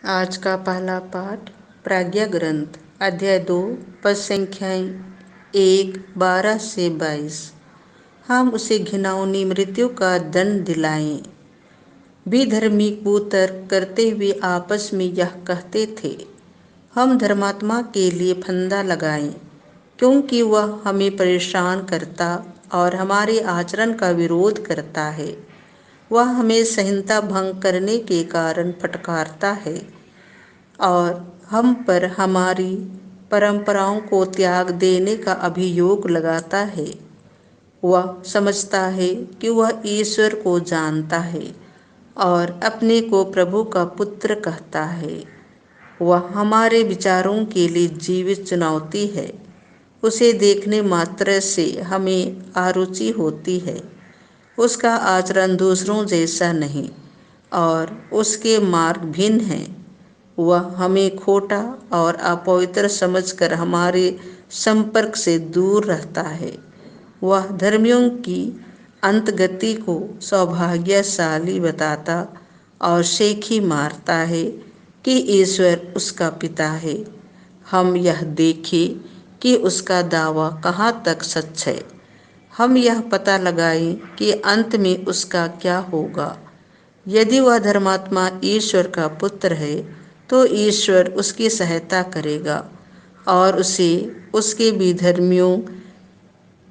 आज का पहला पाठ प्राज्ञा ग्रंथ अध्याय 2 पद संख्याएं 1, 12 से 22। हम उसे घिनौनी मृत्यु का दंड दिलाएं। विधर्मी कुतर्क करते हुए आपस में यह कहते थे, हम धर्मात्मा के लिए फंदा लगाएं, क्योंकि वह हमें परेशान करता और हमारे आचरण का विरोध करता है। वह हमें संहिता भंग करने के कारण फटकारता है और हम पर हमारी परंपराओं को त्याग देने का अभियोग लगाता है। वह समझता है कि वह ईश्वर को जानता है और अपने को प्रभु का पुत्र कहता है। वह हमारे विचारों के लिए जीवित चुनौती है। उसे देखने मात्र से हमें आरुचि होती है। उसका आचरण दूसरों जैसा नहीं और उसके मार्ग भिन्न हैं। वह हमें खोटा और अपवित्र समझकर हमारे संपर्क से दूर रहता है। वह धर्मियों की अंतगति को सौभाग्यशाली बताता और शेखी मारता है कि ईश्वर उसका पिता है। हम यह देखें कि उसका दावा कहाँ तक सच है। हम यह पता लगाएं कि अंत में उसका क्या होगा। यदि वह धर्मात्मा ईश्वर का पुत्र है तो ईश्वर उसकी सहायता करेगा और उसे उसके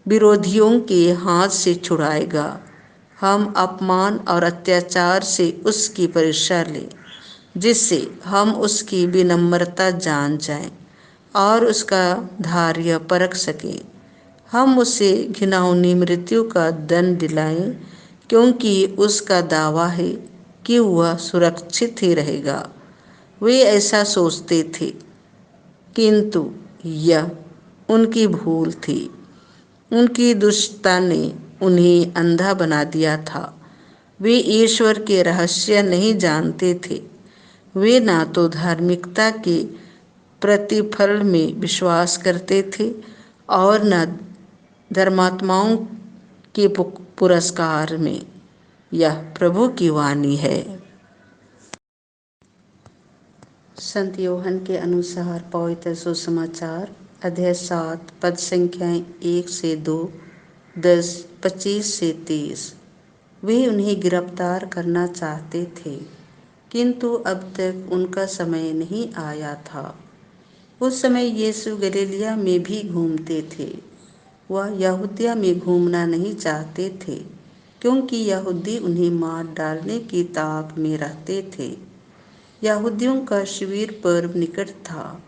विरोधियों के हाथ से छुड़ाएगा। हम अपमान और अत्याचार से उसकी परीक्षा लें, जिससे हम उसकी विनम्रता जान जाएं और उसका धैर्य परख सकें। हम उसे घिनौनी मृत्यु का दंड दिलाएं, क्योंकि उसका दावा है कि वह सुरक्षित ही रहेगा। वे ऐसा सोचते थे, किंतु यह उनकी भूल थी। उनकी दुष्टता ने उन्हें अंधा बना दिया था। वे ईश्वर के रहस्य नहीं जानते थे। वे ना तो धार्मिकता के प्रतिफल में विश्वास करते थे और न धर्मात्माओं के पुरस्कार में। यह प्रभु की वाणी है। संत यूहन्ना के अनुसार पवित्र सुसमाचार अध्याय 7 पद संख्याएं 1 से 2, 10, 25 से 30। वे उन्हें गिरफ्तार करना चाहते थे, किंतु अब तक उनका समय नहीं आया था। उस समय यीशु गलीलिया में भी घूमते थे। वह यहूदिया में घूमना नहीं चाहते थे, क्योंकि यहूदी उन्हें मार डालने की ताक में रहते थे। यहूदियों का शिविर पर्व निकट था।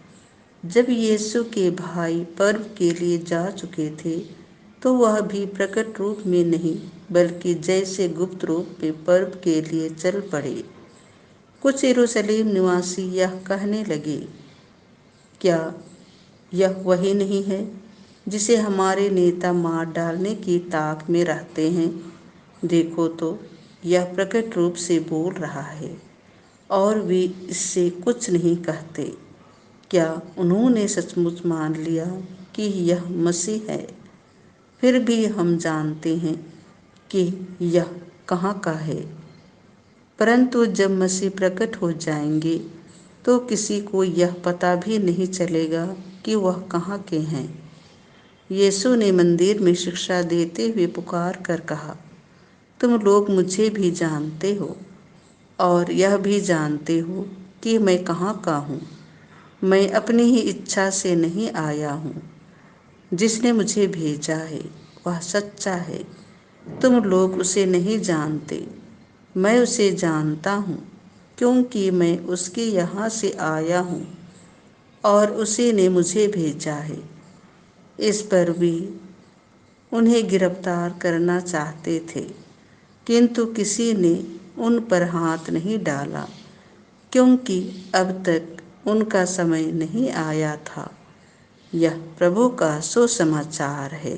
जब यीशु के भाई पर्व के लिए जा चुके थे, तो वह भी प्रकट रूप में नहीं, बल्कि जैसे गुप्त रूप में पर्व के लिए चल पड़े। कुछ यरूशलेम निवासी यह कहने लगे, क्या यह वही नहीं है जिसे हमारे नेता मार डालने की ताक में रहते हैं? देखो तो, यह प्रकट रूप से बोल रहा है और वे इससे कुछ नहीं कहते। क्या उन्होंने सचमुच मान लिया कि यह मसीह है? फिर भी हम जानते हैं कि यह कहाँ का है। परंतु जब मसीह प्रकट हो जाएंगे तो किसी को यह पता भी नहीं चलेगा कि वह कहाँ के हैं। यीशु ने मंदिर में शिक्षा देते हुए पुकार कर कहा, तुम लोग मुझे भी जानते हो और यह भी जानते हो कि मैं कहाँ का हूँ। मैं अपनी ही इच्छा से नहीं आया हूँ। जिसने मुझे भेजा है वह सच्चा है। तुम लोग उसे नहीं जानते, मैं उसे जानता हूँ, क्योंकि मैं उसके यहाँ से आया हूँ और उसी ने मुझे भेजा है। इस पर भी उन्हें गिरफ्तार करना चाहते थे, किंतु किसी ने उन पर हाथ नहीं डाला, क्योंकि अब तक उनका समय नहीं आया था। यह प्रभु का सुसमाचार है।